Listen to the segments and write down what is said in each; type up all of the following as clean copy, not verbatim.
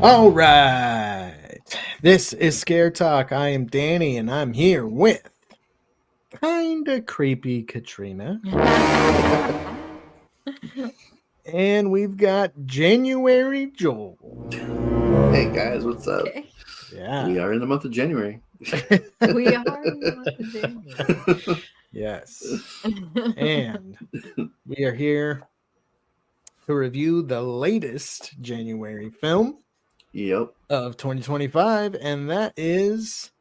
All right. This is Scare Talk. I am Danny, and I'm here with kinda creepy Katrina. And we've got January Joel. Hey guys, what's up? Okay. Yeah. We are in the month of January. We are in the month of January. Yes. And we are here to review the latest January film Yep. of 2025, and that is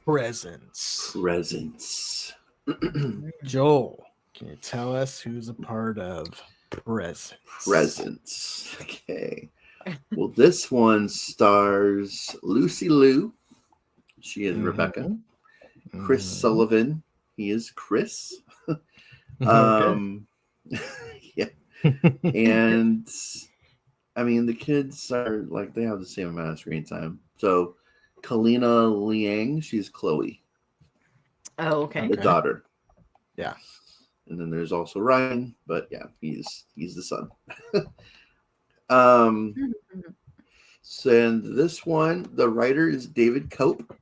Presents. Presents. Joel, can you tell us who's a part of Presents? Presents. Okay. Well, this one stars Lucy Liu. She is Rebecca. Chris Sullivan. He is Chris. Okay. Yeah. And I mean, the kids are like, they have the same amount of screen time. So, Kalina Liang, she's Chloe, Oh, okay. the daughter. Yeah. And then there's also Ryan, but yeah, he's the son. And this one, the writer is David Cope.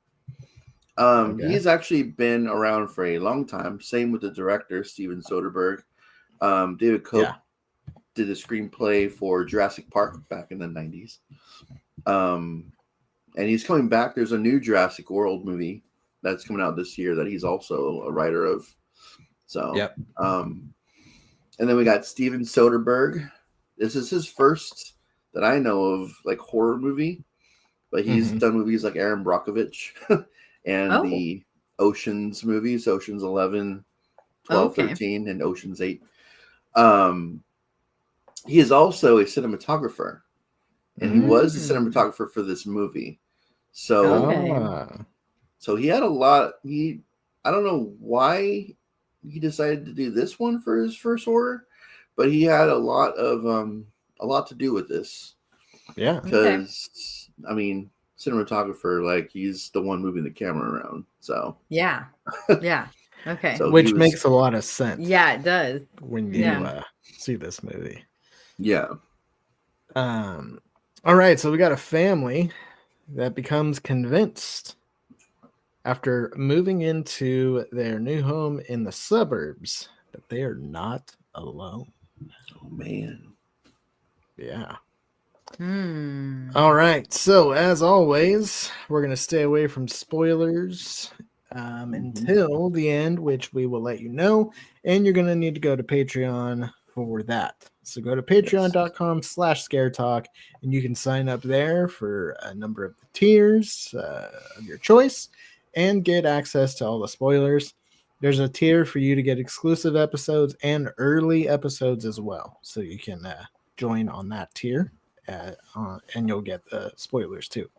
Okay. He's actually been around for a long time. Same with the director, Steven Soderbergh. David Cope did a screenplay for Jurassic Park back in the 90s. And he's coming back. There's a new Jurassic World movie that's coming out this year that he's also a writer of. So, Yep. And then we got Steven Soderbergh. This is his first that I know of, like, horror movie, but he's done movies like Aaron Brockovich and the Oceans movies, Oceans 11, 12, 13, and Oceans 8. He is also a cinematographer, and he was a cinematographer for this movie. So, so he had a lot. I don't know why he decided to do this one for his first horror, but he had a lot to do with this. Yeah, because I mean, cinematographer, like, he's the one moving the camera around. So yeah. Okay. So which makes a lot of sense. Yeah, it does. When you see this movie. Yeah. All right, so we got a family that becomes convinced after moving into their new home in the suburbs that they are not alone. Oh man. Yeah. All right. So as always, we're going to stay away from spoilers until the end, which we will let you know. And you're going to need to go to Patreon for that. So go to patreon.com/scaretalk and you can sign up there for a number of the tiers of your choice and get access to all the spoilers. There's a tier for you to get exclusive episodes and early episodes as well. So you can join on that tier. And you'll get the spoilers too.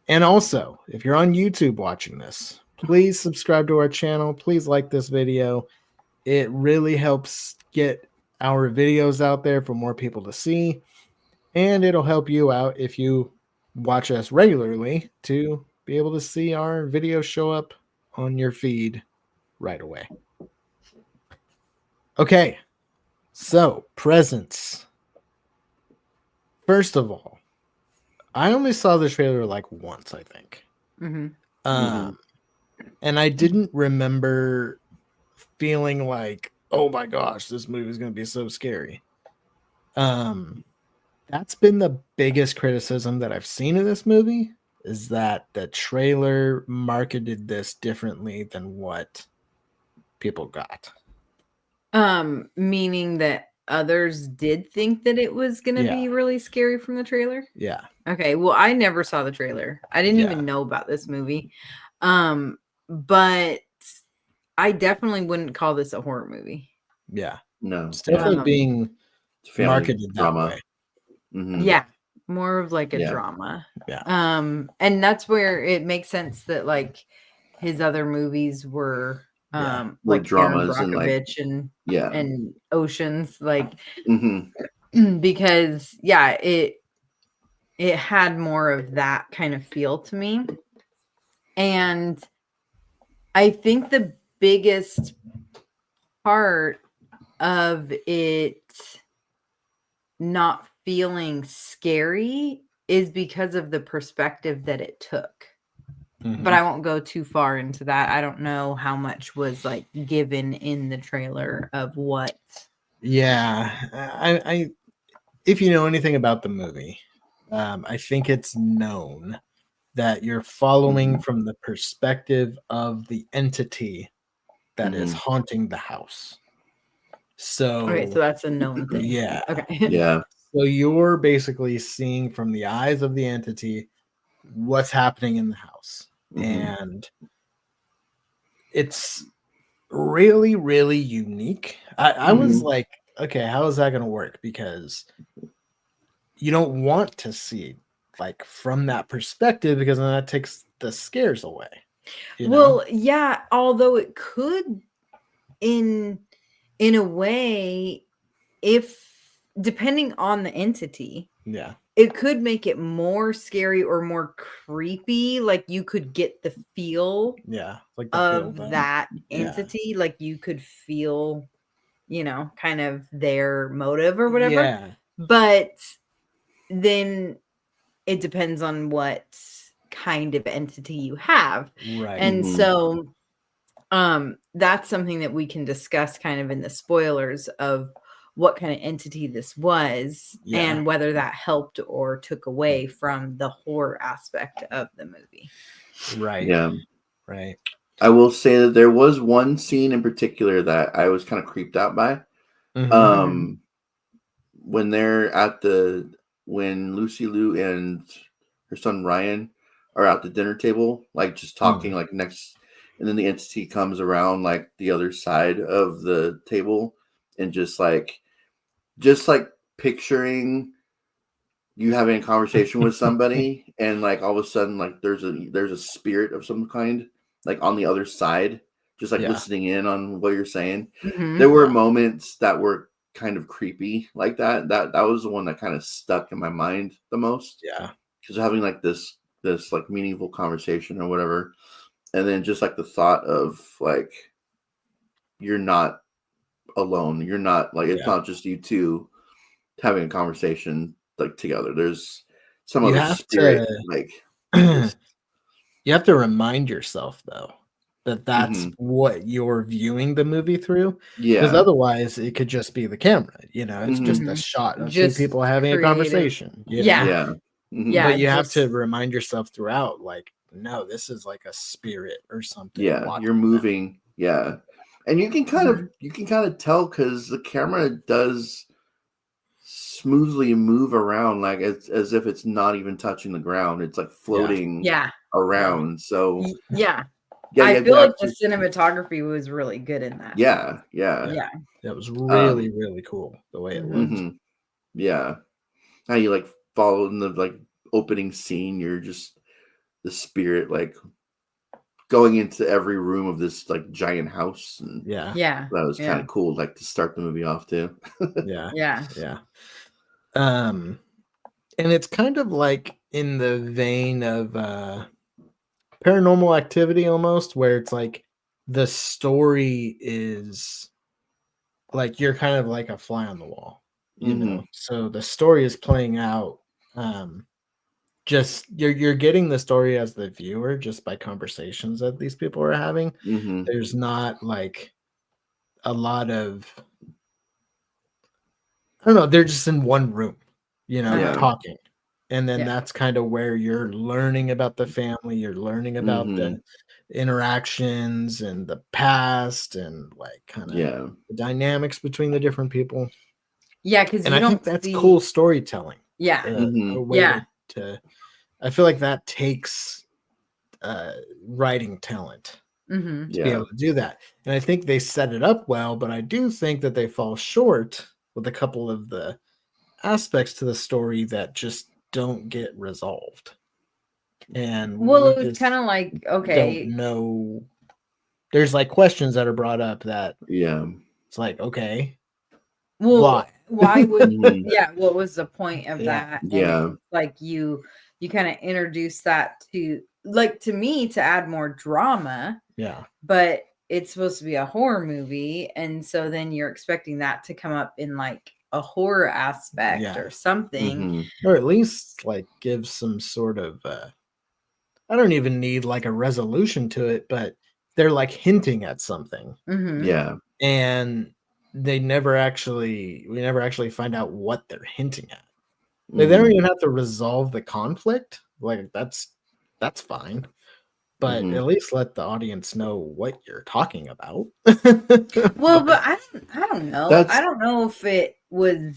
And also, if you're on YouTube watching this, please subscribe to our channel. Please like this video. It really helps get our videos out there for more people to see. And it'll help you out if you watch us regularly to be able to see our videos show up on your feed right away. Okay, so Presents. First of all, I only saw the trailer like once, I think. And I didn't remember feeling like, oh my gosh, this movie is going to be so scary. That's been the biggest criticism that I've seen of this movie, is that the trailer marketed this differently than what people got. Meaning that others did think that it was going to be really scary from the trailer? Yeah. Okay, well, I never saw the trailer. I didn't even know about this movie. But I definitely wouldn't call this a horror movie. Yeah. No. It's definitely being marketed drama. That way. Yeah. More of like a drama. Yeah. And that's where it makes sense that like his other movies were like dramas Aaron Brockovich and Oceans, like because it had more of that kind of feel to me. And I think the biggest part of it not feeling scary is because of the perspective that it took. Mhm. But I won't go too far into that. I don't know how much was like given in the trailer of what. Yeah, I if you know anything about the movie, I think it's known that you're following from the perspective of the entity that is haunting the house. So, Okay, so that's a known thing. Yeah. Okay. Yeah. So you're basically seeing from the eyes of the entity what's happening in the house. And it's really, really unique. I was like, okay, how is that going to work? Because you don't want to see like from that perspective because then that takes the scares away. Well, yeah, although it could in a way, if depending on the entity, yeah, it could make it more scary or more creepy. Like you could get the feel like the of build-up. that entity. Like you could feel, kind of their motive or whatever. Yeah. But then it depends on what kind of entity you have. Right. And so that's something that we can discuss kind of in the spoilers of what kind of entity this was and whether that helped or took away from the horror aspect of the movie. Right. Yeah. Right. I will say that there was one scene in particular that I was kind of creeped out by. When they're at when Lucy Liu and her son Ryan are at the dinner table, like just talking like next, and then the entity comes around like the other side of the table and just like picturing you having a conversation with somebody and like all of a sudden like there's a spirit of some kind like on the other side just like listening in on what you're saying. There were moments that were kind of creepy like that was the one that kind of stuck in my mind the most, because having like this like meaningful conversation or whatever, and then just like the thought of like you're not alone, you're not like it's not just you two having a conversation like together. There's some other spirit like you have to remind yourself though that that's what you're viewing the movie through, because otherwise it could just be the camera, it's just a shot of two people having a conversation. But you have to remind yourself throughout like, no, this is like a spirit or something. You're moving and you can kind of tell because the camera does smoothly move around like as if it's not even touching the ground. It's like floating around. So I feel like the cinematography was really good in that. That was really really cool the way it looked. How you like follow in the like opening scene, you're just the spirit like going into every room of this like giant house, and that was kind of cool like to start the movie off too. And it's kind of like in the vein of Paranormal Activity almost, where it's like the story is like you're kind of like a fly on the wall, so the story is playing out. Just you're getting the story as the viewer just by conversations that these people are having. There's not like a lot of, I don't know, they're just in one room, talking. And then that's kind of where you're learning about the family, you're learning about the interactions and the past and like kind of the dynamics between the different people. Because I think that's cool storytelling. A way to I feel like that takes writing talent to be able to do that. And I think they set it up well, but I do think that they fall short with a couple of the aspects to the story that just don't get resolved. And it was kind of like, okay, don't know. There's like questions that are brought up that it's like, okay, why would what was the point of that? And like you kind of introduce that to like, to me, to add more drama, but it's supposed to be a horror movie, and so then you're expecting that to come up in like a horror aspect or something. Or at least like give some sort of I don't even need like a resolution to it, but they're like hinting at something. Yeah. And we never actually find out what they're hinting at. They don't even have to resolve the conflict. Like that's fine. But at least let the audience know what you're talking about. Well, but I don't know. I don't know if it was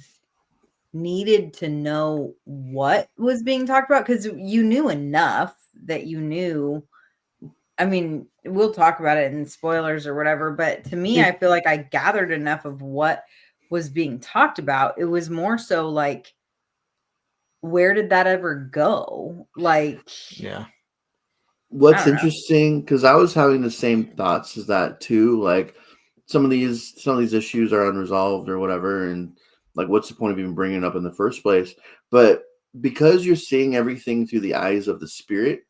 needed to know what was being talked about, because you knew enough that you knew. I mean, we'll talk about it in spoilers or whatever, but to me, I feel like I gathered enough of what was being talked about. It was more so like, where did that ever go? Like, yeah. What's interesting, because I was having the same thoughts as that too. Like some of these issues are unresolved or whatever, and like, what's the point of even bringing it up in the first place? But because you're seeing everything through the eyes of the spirit,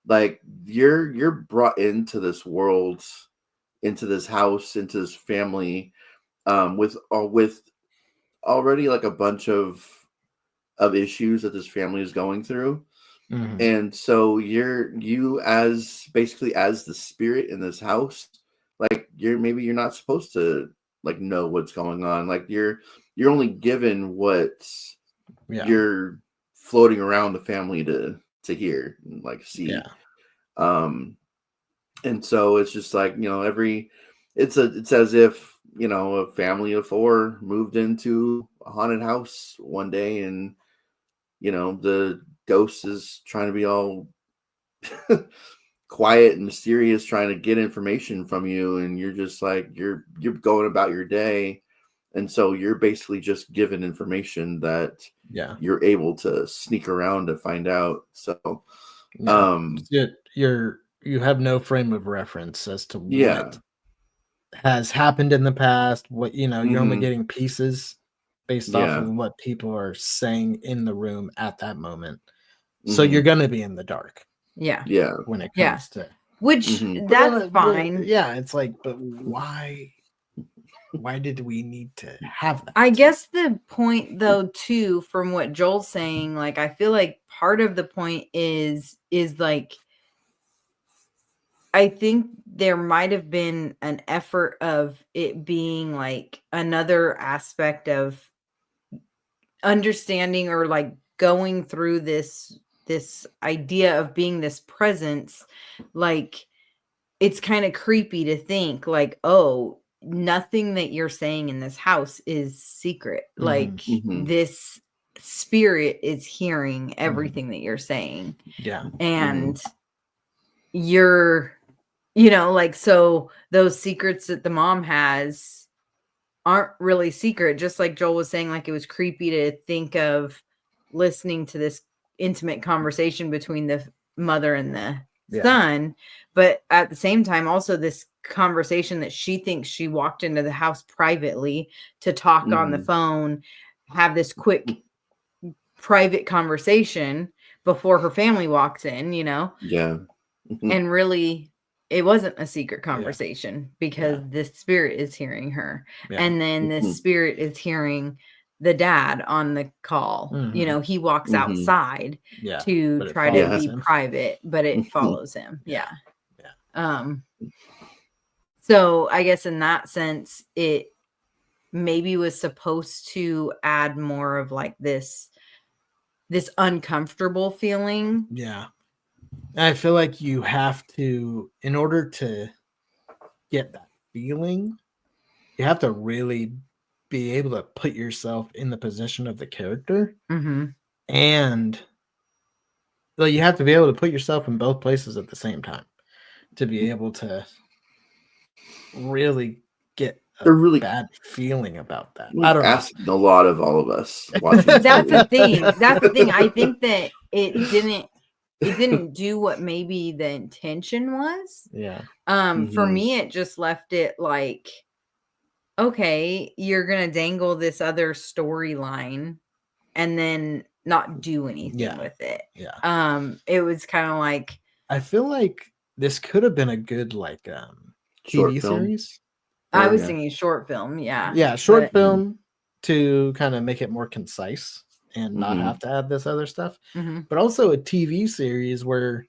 like you're brought into this world, into this house, into this family, with already like a bunch of issues that this family is going through. And so you as basically as the spirit in this house, like you're not supposed to like know what's going on. Like you're only given what you're floating around the family to hear and like see. And so it's just like, it's as if, a family of 4 moved into a haunted house one day, and the ghost is trying to be all quiet and mysterious, trying to get information from you, and you're just like you're going about your day, and so you're basically just given information that you're able to sneak around to find out. So you have no frame of reference as to what has happened in the past. What you're only getting pieces based off of what people are saying in the room at that moment. So you're gonna be in the dark. When it comes to which that's fine. It's like, but why did we need to have that? I guess the point though too, from what Joel's saying, like I feel like part of the point is like, I think there might have been an effort of it being like another aspect of understanding or like going through this idea of being this presence. Like, it's kind of creepy to think like, oh, nothing that you're saying in this house is secret. Like this spirit is hearing everything that you're saying. And you're, like, so those secrets that the mom has aren't really secret. Just like Joel was saying, like it was creepy to think of listening to this intimate conversation between the mother and the son, but at the same time also this conversation that she thinks she walked into the house privately to talk on the phone, have this quick private conversation before her family walks in, and really it wasn't a secret conversation because this spirit is hearing her. And then this spirit is hearing the dad on the call. He walks outside to try to be private, but it follows him. So I guess in that sense, it maybe was supposed to add more of like this uncomfortable feeling. I feel like you have to, in order to get that feeling, you have to really be able to put yourself in the position of the character. And you have to be able to put yourself in both places at the same time to be able to really get a really bad feeling about that. I don't know. A lot of all of us watching. That's the thing. I think that it didn't do what maybe the intention was. For me, it just left it like, okay, you're gonna dangle this other storyline and then not do anything with it. It was kind of like, I feel like this could have been a good like TV series. I was thinking short film, short film. to kind of make it more concise and not have to add this other stuff, but also a TV series where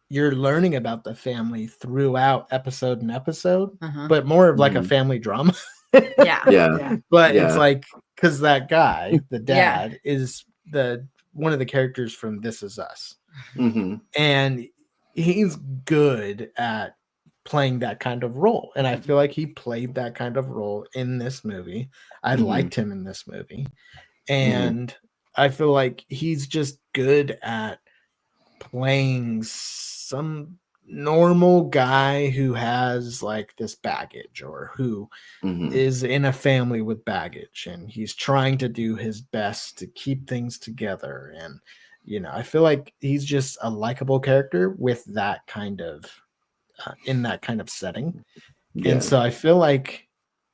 you're learning about the family throughout episode and episode, but more of like a family drama. But it's like, because that guy, the dad, is one of the characters from This Is Us, and he's good at playing that kind of role, and I feel like he played that kind of role in this movie. I liked him in this movie, and I feel like he's just good at playing some normal guy who has like this baggage, or who is in a family with baggage, and he's trying to do his best to keep things together. And I feel like he's just a likable character with that kind of in that kind of setting. And so I feel like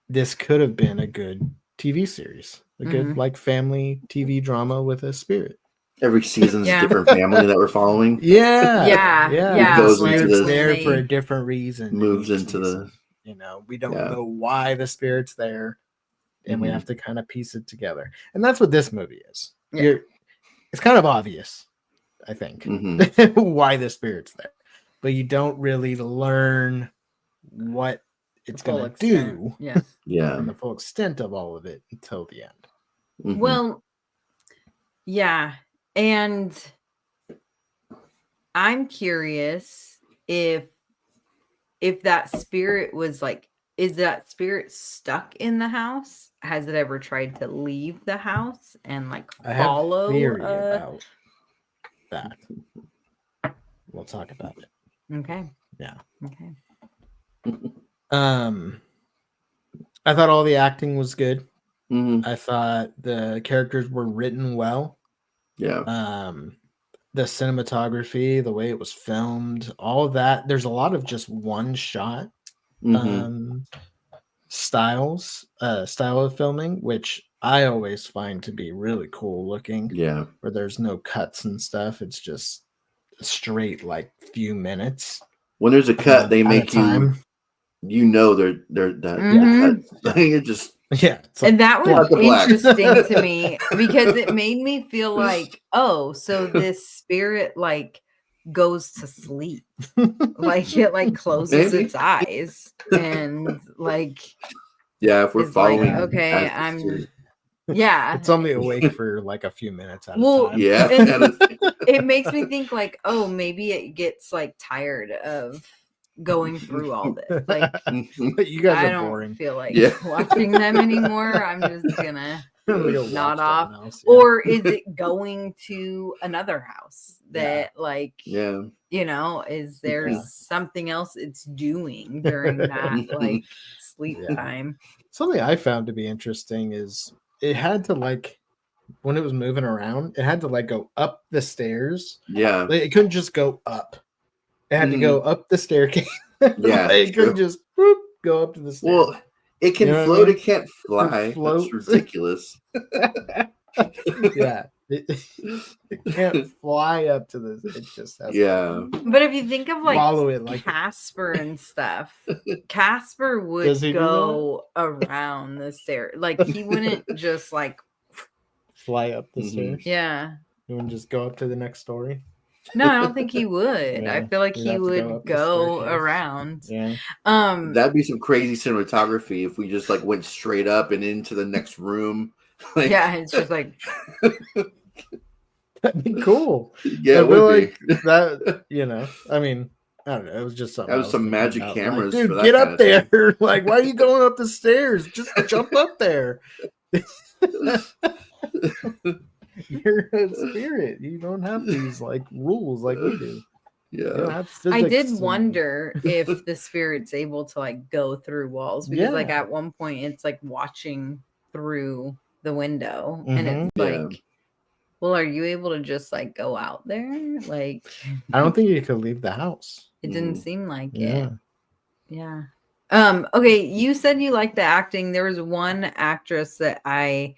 this could have been a good TV series, a good like family TV drama with a spirit. Every season's a different family that we're following. Yeah. Goes Spirit's there for a different reason. Moves into the, we don't know why the spirit's there, and we have to kind of piece it together. And that's what this movie is. It's kind of obvious, I think, why the spirit's there, but you don't really learn what it's going to do. And the full extent of all of it until the end. Well, and I'm curious if that spirit was like, is that spirit stuck in the house? Has it ever tried to leave the house and like follow? I have a theory about that. We'll talk about it. Okay. Yeah. Okay. I thought all the acting was good. I thought the characters were written well. The cinematography, the way it was filmed, all of that. There's a lot of just one shot style of filming, which I always find to be really cool looking. Where there's no cuts and stuff. it's just straight like few minutes. When there's a cut, they make they're that cut. It just and that was interesting to me, because it made me feel like, oh, so this spirit like goes to sleep, like it like closes its eyes, and like if we're following, like, okay, it's only awake for like a few minutes at a time. It makes me think like, oh, maybe it gets like tired of going through all this. Like, you guys I are don't boring. feel like watching them anymore. I'm just gonna nod off. Or is it going to another house that like is there something else it's doing during that like sleep time? Something I found to be interesting is it had to like, when it was moving around, it had to like go up the stairs. It couldn't just go up. It had to go up the staircase. It couldn't just go up to the stairs. Well, it can float. It can't fly. That's ridiculous. It can't fly up to this. It just has to. But if you think of like follow it like Casper and stuff, Casper would go around the stairs. Like he wouldn't just like fly up the stairs. He wouldn't just go up to the next story. No, I don't think he would. I feel like he would go around. That'd be some crazy cinematography if we just like went straight up and into the next room. Like, it's just like that'd be cool. It would be. That. I mean, I don't know. It was just something. That was some magic cameras. Like, dude, for that get up there! Like, why are you going up the stairs? Just jump up there. You're a spirit. You don't have these like rules like we do. I did wonder if the spirit's able to like go through walls, because like at one point it's like watching through the window, and it's like, well, are you able to just like go out there? Like, I don't think you could leave the house. It didn't seem like it. Okay, you said you liked the acting. There was one actress that I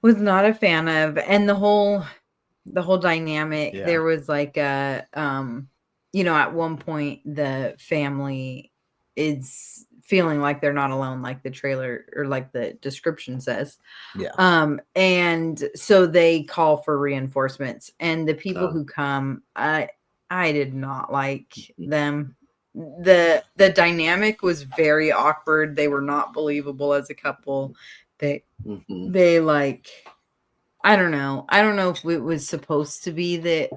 was not a fan of, and the whole dynamic. There was like a at one point the family is feeling like they're not alone, like the trailer or like the description says. Yeah. And so they call for reinforcements, and the people who come, I did not like them. The dynamic was very awkward. They were not believable as a couple. They like, I don't know if it was supposed to be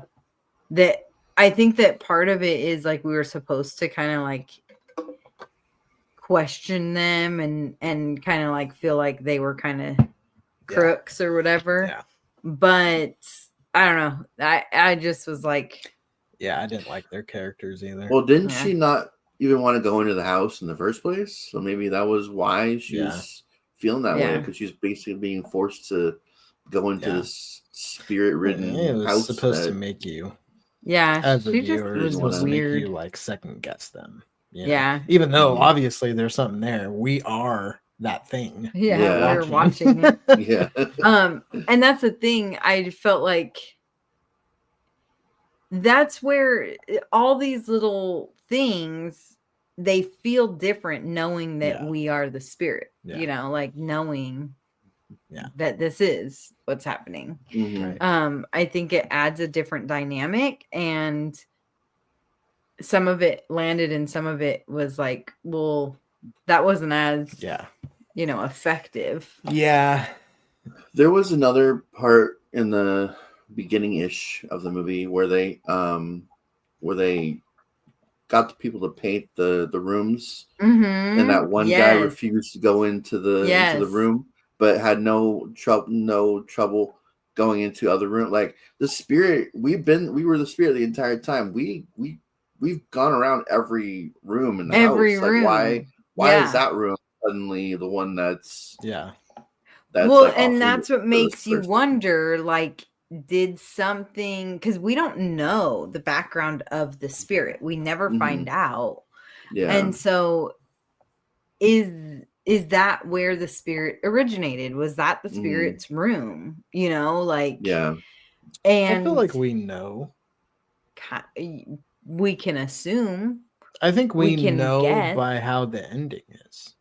that I think that part of it is like we were supposed to kind of like question them and kind of like feel like they were kind of crooks or whatever. Yeah. But I don't know. I just was like, yeah, I didn't like their characters either. Well, didn't she not even want to go into the house in the first place? So maybe that was why she was feeling that way, because she's basically being forced to go into this spirit-ridden it was house. Supposed to make you, yeah, as a she viewer, just was weird. Make you like second guess them. You know? Yeah, even though obviously there's something there, we are that thing. Yeah, we were watching it. Yeah. And that's the thing. I felt like that's where all these little things, they feel different knowing that we are the spirit. You know, like knowing that this is what's happening. I think it adds a different dynamic, and some of it landed and some of it was like, well, that wasn't as effective. Yeah. There was another part in the beginning-ish of the movie where they got the people to paint the rooms, and that one guy refused to go into the room, but had no trouble going into other room. Like the spirit, we were the spirit the entire time. We've gone around every room in the house. Room. Like why is that room suddenly the one that's well, like, and that's what makes you wonder, like, did something, because we don't know the background of the spirit, we never find out. And so is that where the spirit originated? Was that the spirit's room? You know, like, and I feel like we know. We can assume. I think we can know guess by how the ending is.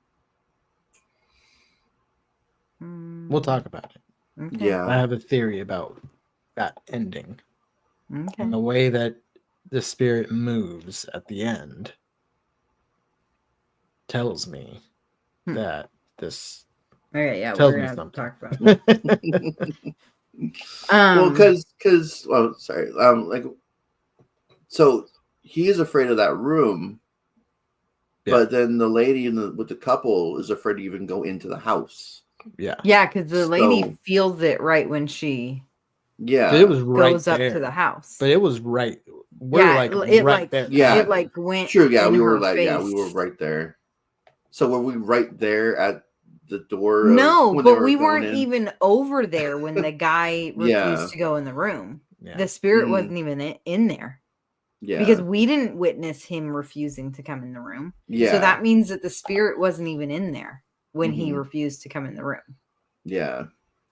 We'll talk about it. Okay. Yeah. I have a theory about that ending. Okay. And the way that the spirit moves at the end tells me that this tells me something. Talk about it. Well, because sorry, like, so he is afraid of that room, but then the lady with the couple is afraid to even go into the house. Yeah, because the lady feels it right when she it was right goes up to the house. But it was right. We're right there. Yeah, it like went. True. Yeah, we were face. we were right there. So were we right there at the door? No, but we weren't even over there when the guy refused to go in the room. Yeah. The spirit wasn't even in there. Yeah. Because we didn't witness him refusing to come in the room. Yeah. So that means that the spirit wasn't even in there when he refused to come in the room. Yeah.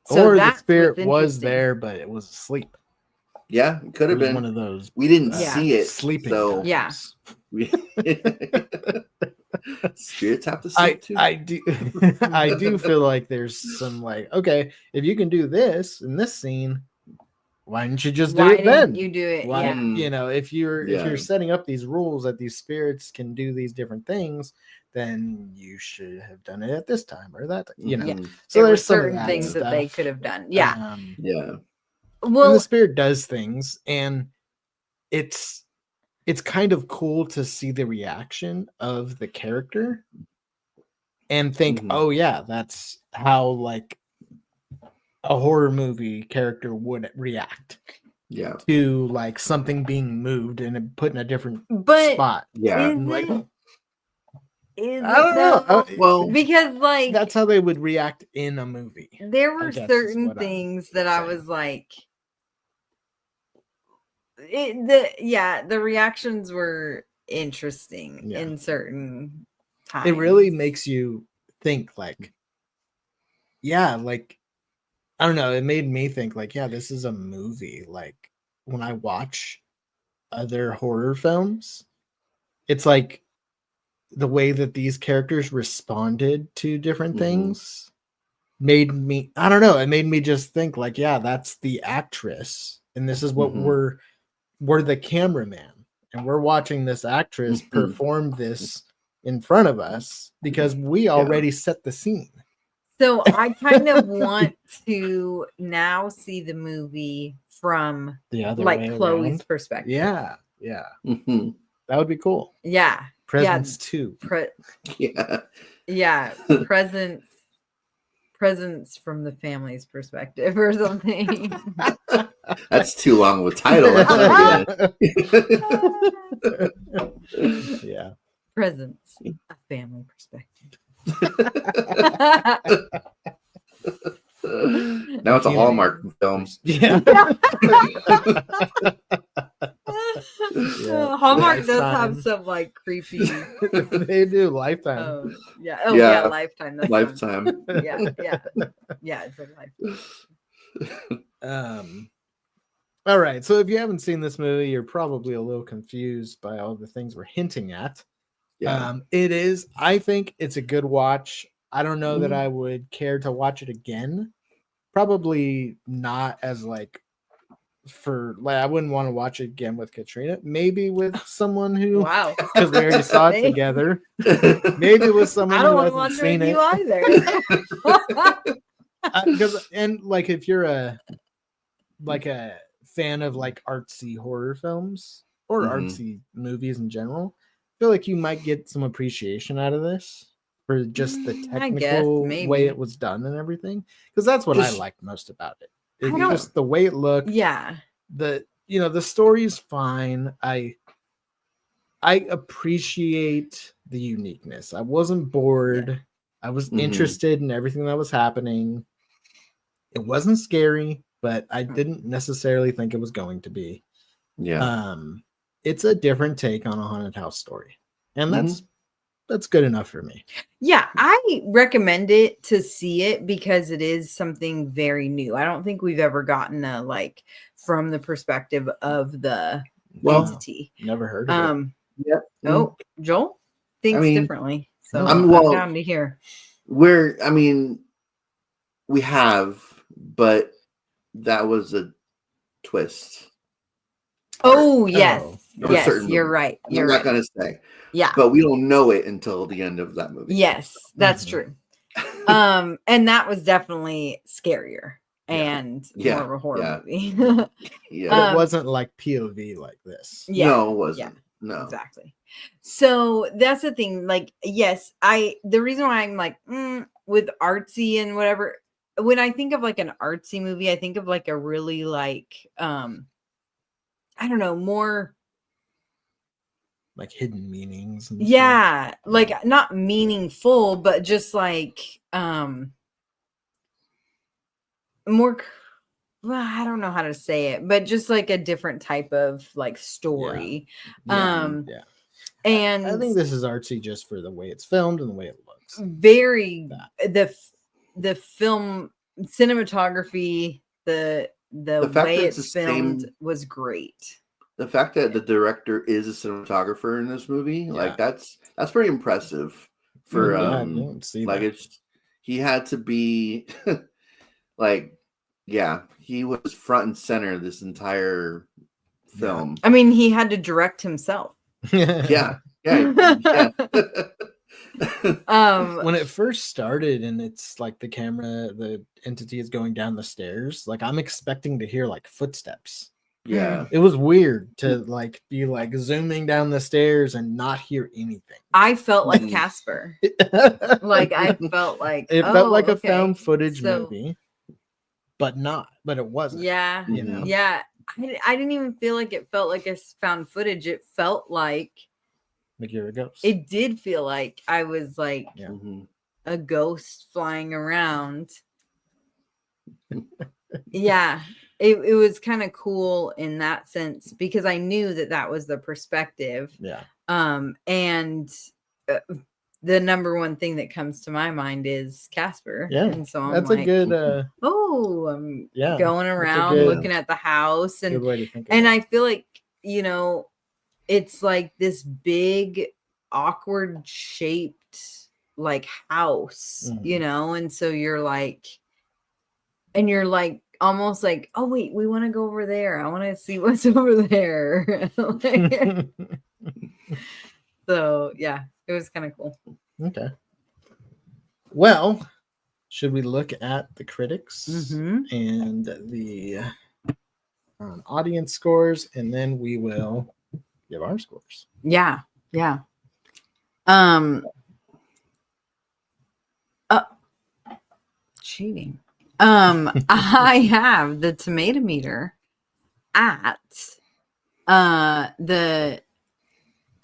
So or the spirit was there, but it was asleep. Yeah, it could have been one of those. We didn't see it sleeping. So times. Spirits have to sleep too. I do feel like there's some like, okay, if you can do this in this scene, why didn't you just do it then? You do it. Why, you know, if you're setting up these rules that these spirits can do these different things, then you should have done it at this time or that, you know. Yeah. So there's certain things that they could have done. Yeah. Well, and the spirit does things, and it's kind of cool to see the reaction of the character and think, oh yeah, that's how like a horror movie character would react to like something being moved and put in a different spot. I don't know. Well, because like that's how they would react in a movie. There were certain things that I was like, the reactions were interesting in certain times. It really makes you think like, like, I don't know. It made me think like, this is a movie. Like when I watch other horror films, it's like the way that these characters responded to different things made me, I don't know, it made me just think like, yeah, that's the actress, and this is what we're the cameraman, and we're watching this actress perform this in front of us because we already set the scene. So I kind of want to now see the movie from the other like way Chloe's around. perspective. Yeah. That would be cool. Yeah. Presence 2. Yeah. Presence from the family's perspective or something. That's too long of a title. Yeah. Presence, a family perspective. Now it's a Hallmark film. Yeah. Hallmark does have some like creepy. They do. Lifetime. Yeah. Oh yeah, Lifetime. That's Lifetime. Yeah. It's like Lifetime. All right. So if you haven't seen this movie, you're probably a little confused by all the things we're hinting at. Yeah. It is. I think it's a good watch. I don't know that I would care to watch it again. Probably not as like I wouldn't want to watch it again with Katrina. Maybe with someone who, because we already saw it together. Maybe with someone who hasn't seen it either. Because like if you're a fan of like artsy horror films or artsy movies in general, I feel like you might get some appreciation out of this for just the technical way it was done and everything, because that's what I liked most about it. It's just the way it looked. Yeah. The story's fine. I appreciate the uniqueness. I wasn't bored. Yeah. I was interested in everything that was happening. It wasn't scary, but I didn't necessarily think it was going to be. Yeah. It's a different take on a haunted house story, and that's good enough for me. Yeah, I recommend it to see it because it is something very new. I don't think we've ever gotten a like from the perspective of the entity. Never heard of it. Yeah. Oh, Joel thinks differently. So I'm down to hear. We have, but that was a twist. Oh, yes. Yes, you're right. I'm not going to say. Yeah. But we don't know it until the end of that movie. Yes, that's true. And that was definitely scarier and more of a horror movie. But it wasn't like POV like this. Yeah. No, it wasn't. Yeah, no. Exactly. So that's the thing. Like, yes, the reason why I'm like, with artsy and whatever, when I think of like an artsy movie, I think of like a really like, I don't know, more like hidden meanings. And stuff. Like not meaningful, but just like more, well, I don't know how to say it, but just like a different type of like story. And I think this is artsy just for the way it's filmed and the way it looks. Very the film cinematography, the way it's filmed was great. The fact that the director is a cinematographer in this movie, like that's pretty impressive. For he had to be like, he was front and center this entire film. I mean, he had to direct himself. Yeah. When it first started and it's like the entity is going down the stairs, like I'm expecting to hear like footsteps. Yeah, it was weird to like be like zooming down the stairs and not hear anything. I felt like Casper. Like I felt like it felt like a found footage movie, but it wasn't. Yeah, you know. Yeah, I didn't even feel like it felt like a found footage. It felt like you're a ghost. It did feel like I was like a ghost flying around. It was kind of cool in that sense because I knew that was the perspective. Yeah. And the number one thing that comes to my mind is Casper. Yeah. And so I'm that's like, a good I'm going around looking at the house and good way to think and I feel like, it's like this big awkward shaped like house, you know, and so you're like almost like, oh wait, we want to go over there. I want to see what's over there. So yeah, it was kind of cool. Okay. Well, should we look at the critics and the audience scores, and then we will give our scores? Yeah. Cheating. I have the tomato meter at the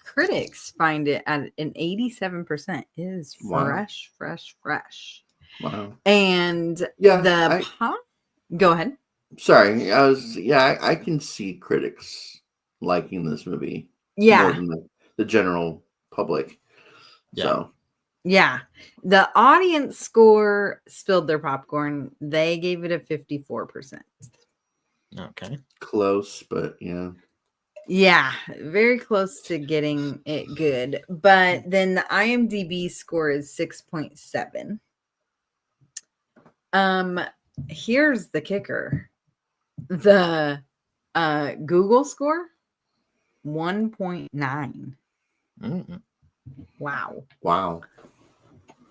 critics find it at an 87%. It is fresh. Wow. And go ahead. Sorry, I can see critics liking this movie more than the general public. Yeah. So yeah, the audience score spilled their popcorn. They gave it a 54%. Okay. Close, but yeah. Yeah, very close to getting it good. But then the IMDb score is 6.7. Here's the kicker. The Google score 1.9. Wow.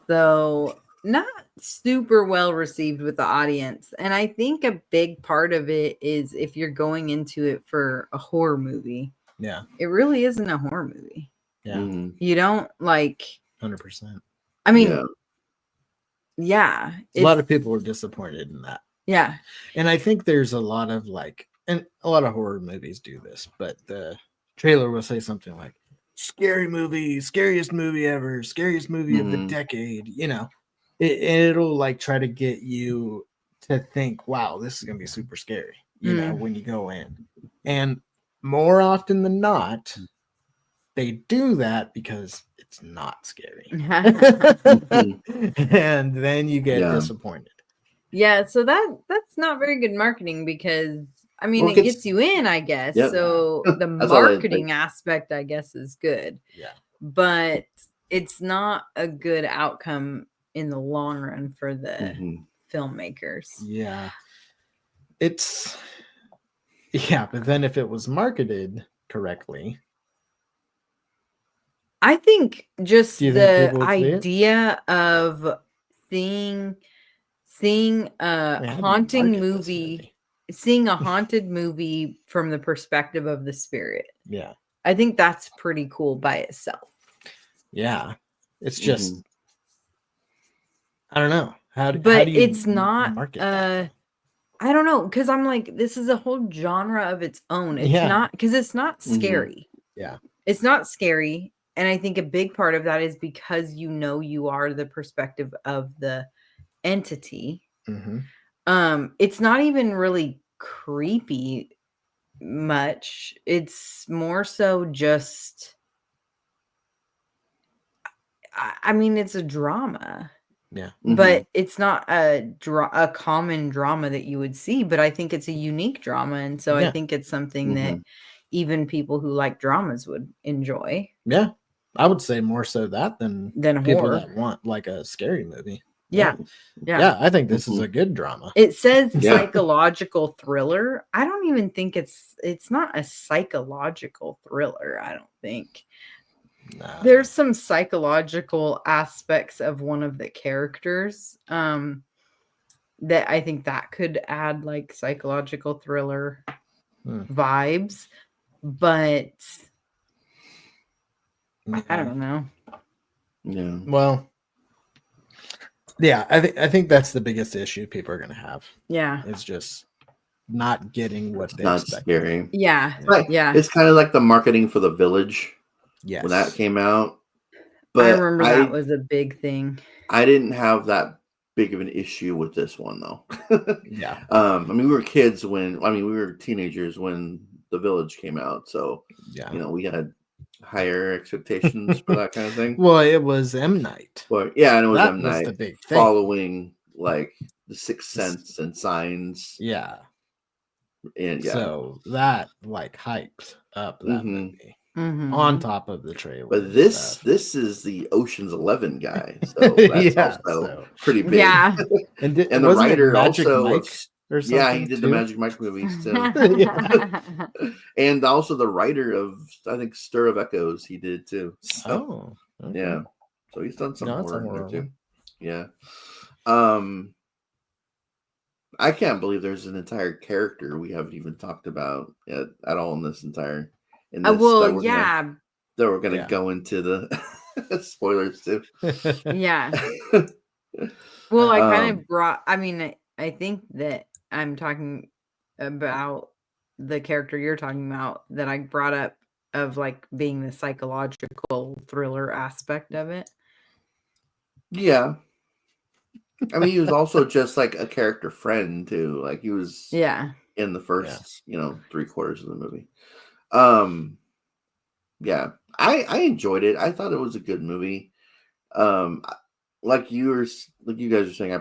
So not super well received with the audience. And I think a big part of it is if you're going into it for a horror movie. Yeah. It really isn't a horror movie. Yeah. You don't like 100%. I mean, yeah. A lot of people were disappointed in that. Yeah. And I think there's a lot of and a lot of horror movies do this, but the trailer will say something like, scary movie, scariest movie ever, scariest movie of the decade, you know. It'll like try to get you to think, wow, this is going to be super scary, you know, when you go in. And more often than not, they do that because it's not scary. And then you get disappointed. Yeah, so that's not very good marketing because I mean, it gets you in, I guess. Yep. So the marketing aspect, I guess, is good. Yeah. But it's not a good outcome in the long run for the filmmakers. Yeah. But then if it was marketed correctly. I think just the idea of seeing a haunting movie. Seeing a haunted movie from the perspective of the spirit. Yeah. I think that's pretty cool by itself. Yeah. It's just, I don't know. How do you it's not, market that? I don't know. Cause I'm like, this is a whole genre of its own. It's not, cause it's not scary. Yeah. It's not scary. And I think a big part of that is because, you are the perspective of the entity. It's not even really creepy much. It's more so just, I mean, it's a drama. Yeah. But it's not a common drama that you would see, but I think it's a unique drama. And so I think it's something that even people who like dramas would enjoy. Yeah. I would say more so that than people horror that want like a scary movie. Yeah. I think this is a good drama. It says psychological thriller. I don't even think it's not a psychological thriller. I don't think. Nah. There's some psychological aspects of one of the characters that I think that could add like psychological thriller vibes, but I don't know. Yeah. Well, yeah, I think that's the biggest issue people are going to have. Yeah. It's just not getting what they not expect. Scary. Yeah. Yeah. It's kind of like the marketing for The Village. Yes. When that came out. But I remember that was a big thing. I didn't have that big of an issue with this one though. Yeah. I mean, we were kids we were teenagers when The Village came out. So, we had higher expectations for that kind of thing. Well, it was M. Night. Well, and it was that M. Night the big thing. Following like The Sixth Sense and Signs. Yeah. And so that like hyped up that movie. on top of the trailer. But this is the Ocean's 11 guy, so that's also pretty big. Yeah, and the writer also Mike or something. Yeah, he did the Magic Mike movies too. And also the writer of, I think, Stir of Echoes, he did too. So, okay. Yeah, so he's done some horror in there too. Yeah. I can't believe there's an entire character we haven't even talked about at all in this entire. That we're gonna go into the spoilers too. Yeah. Well, I kind of brought. I mean, I think that I'm talking about the character you're talking about that I brought up of like being the psychological thriller aspect of it. Yeah. I mean, he was also just like a character friend too. Like he was in the first, 3/4 of the movie. Yeah. I enjoyed it. I thought it was a good movie. Like you guys were saying,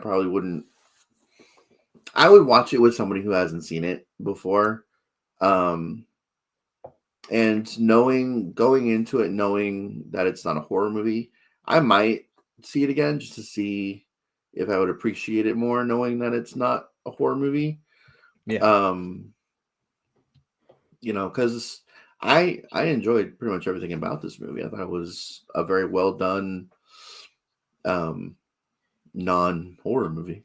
I would watch it with somebody who hasn't seen it before. And going into it knowing that it's not a horror movie, I might see it again just to see if I would appreciate it more, knowing that it's not a horror movie. Yeah. Because I enjoyed pretty much everything about this movie. I thought it was a very well done non-horror movie.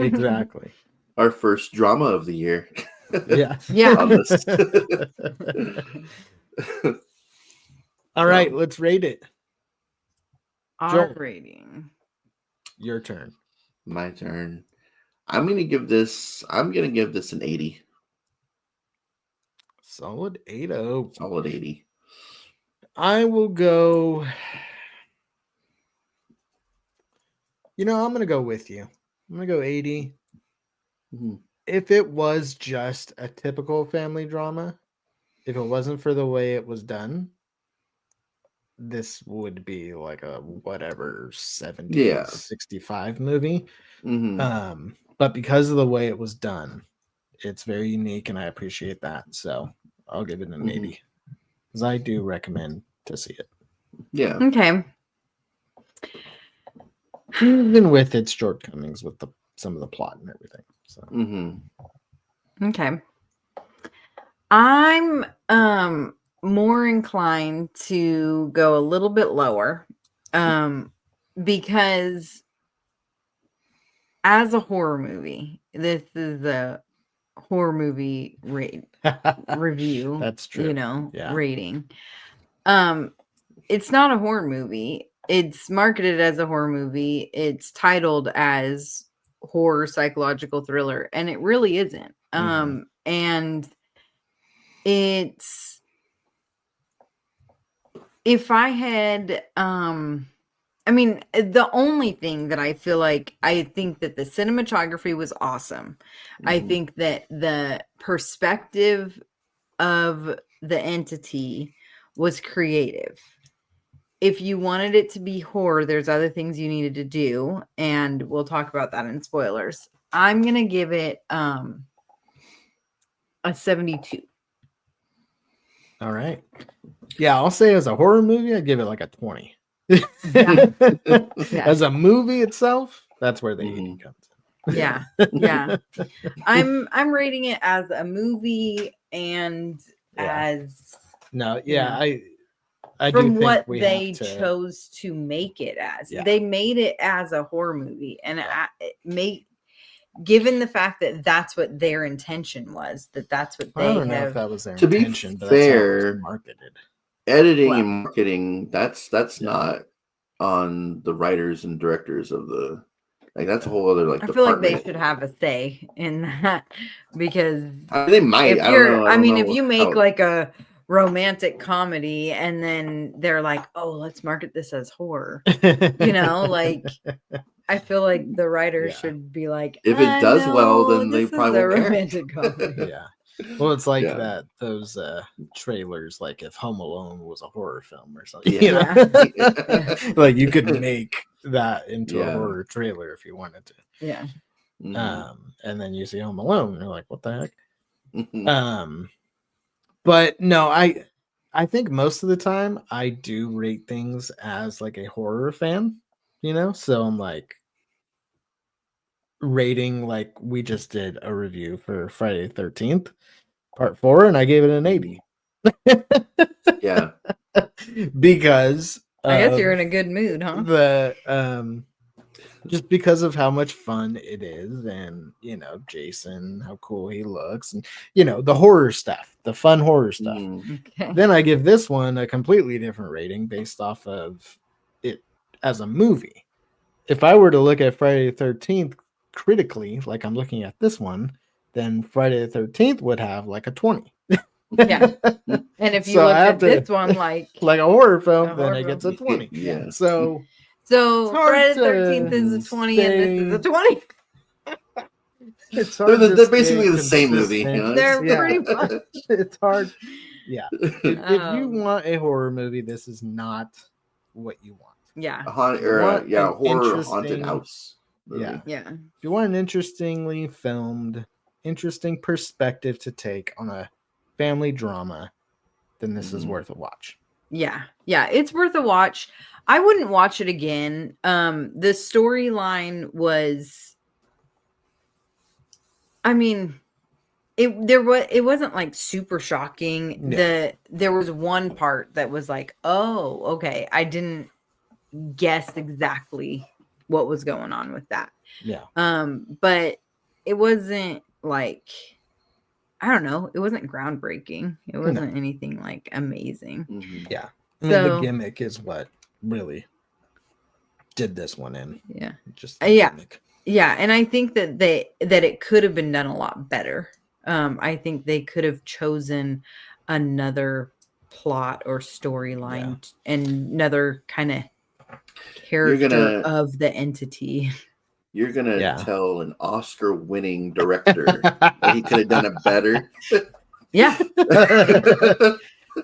Exactly. Our first drama of the year. Yeah. On this. All right, let's rate it. Our rating. Your turn. My turn. I'm gonna give this an 80. Solid 8-0. Solid 80. I will go. I'm gonna go with you. I'm gonna go 80. Mm-hmm. If it was just a typical family drama, if it wasn't for the way it was done, this would be like a 65 movie. Mm-hmm. But because of the way it was done, it's very unique and I appreciate that. So I'll give it an 80 because I do recommend to see it. Yeah. Okay. Even with its shortcomings with some of the plot and everything. So. Okay. I'm more inclined to go a little bit lower because as a horror movie, this is a horror movie review. That's true. Rating. It's not a horror movie. It's marketed as a horror movie. It's titled as horror psychological thriller, and it really isn't. And it's, if I had the only thing that I feel like, I think that the cinematography was awesome. I think that the perspective of the entity was creative. If you wanted it to be horror, there's other things you needed to do, and we'll talk about that in spoilers. I'm gonna give it a 72. All right. Yeah, I'll say as a horror movie, I'd give it like a 20. As a movie itself, that's where the 80 comes in. Yeah. I'm rating it as a movie and as I from do what they chose to make it as. They made it as a horror movie, and given the fact that that's what their intention was, that's what they I don't know if that was their to intention, be but fair, that's how it was marketed. Editing and marketing, that's not on the writers and directors of the, like, that's a whole other I feel like they should have a say in that, because they might. If you make like a romantic comedy and then they're like, oh, let's market this as horror, like I feel like the writers should be like, if it does well, then they probably won't care. Romantic comedy. Well, it's like those trailers, like if Home Alone was a horror film or something. Like you could make that into a horror trailer if you wanted to. Yeah. And then you see Home Alone, and you're like, what the heck? But no, I think most of the time I do rate things as like a horror fan, so I'm like rating, like we just did a review for Friday the 13th part 4 and I gave it an 80. Yeah. Because I guess you're in a good mood, huh? The just because of how much fun it is, and Jason, how cool he looks, and the horror stuff, the fun horror stuff. Okay. Then I give this one a completely different rating based off of it as a movie. If I were to look at Friday the 13th critically, like I'm looking at this one, then Friday the 13th would have like a 20. Yeah. And if you look at this one like a horror film, then it gets a 20. Yeah. So Friday the 13th is a 20 and this is a 20. It's hard. They're basically the same movie. They're pretty much. It's hard. Yeah. If you want a horror movie, this is not what you want. Yeah. Horror haunted house movie. Yeah. If you want an interestingly filmed, interesting perspective to take on a family drama, then this is worth a watch. Yeah, it's worth a watch. I wouldn't watch it again. The storyline was, I mean, it wasn't like super shocking. Yeah. There was one part that was like, oh, okay, I didn't guess exactly what was going on with that. Yeah. But it wasn't like, I don't know. It wasn't groundbreaking. It wasn't anything like amazing. Mm-hmm. Yeah. I mean, the gimmick is what really did this one in. Yeah. Just gimmick. Yeah. And I think that it could have been done a lot better. I think they could have chosen another plot or storyline and another kind of character of the entity. You're going to tell an Oscar-winning director that he could have done it better? Yeah.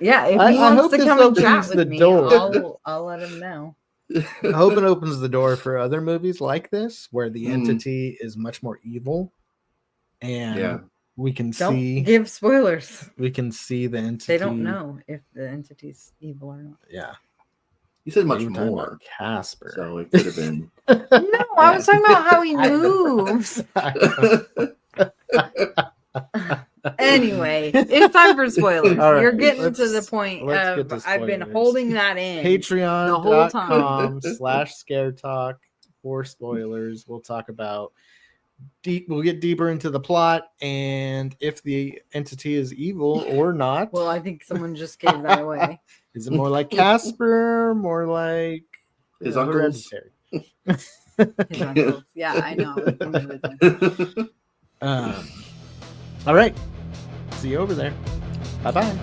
Yeah, if he wants to come and chat with me, I'll let him know. I hope it opens the door for other movies like this, where the entity is much more evil. And we can Don't give spoilers. We can see the entity. They don't know if the entity's evil or not. Yeah. You said much more. Casper. So it could have been. No, I was talking about how he moves. Anyway, it's time for spoilers. Right, you're getting to the point of I've been holding that in. Patreon.com/scare talk for spoilers. We'll talk about we'll get deeper into the plot and if the entity is evil or not. Well, I think someone just gave that away. Is it more like Casper? More like his uncles? His uncles. Yeah, I know. All right. See you over there. Bye-bye.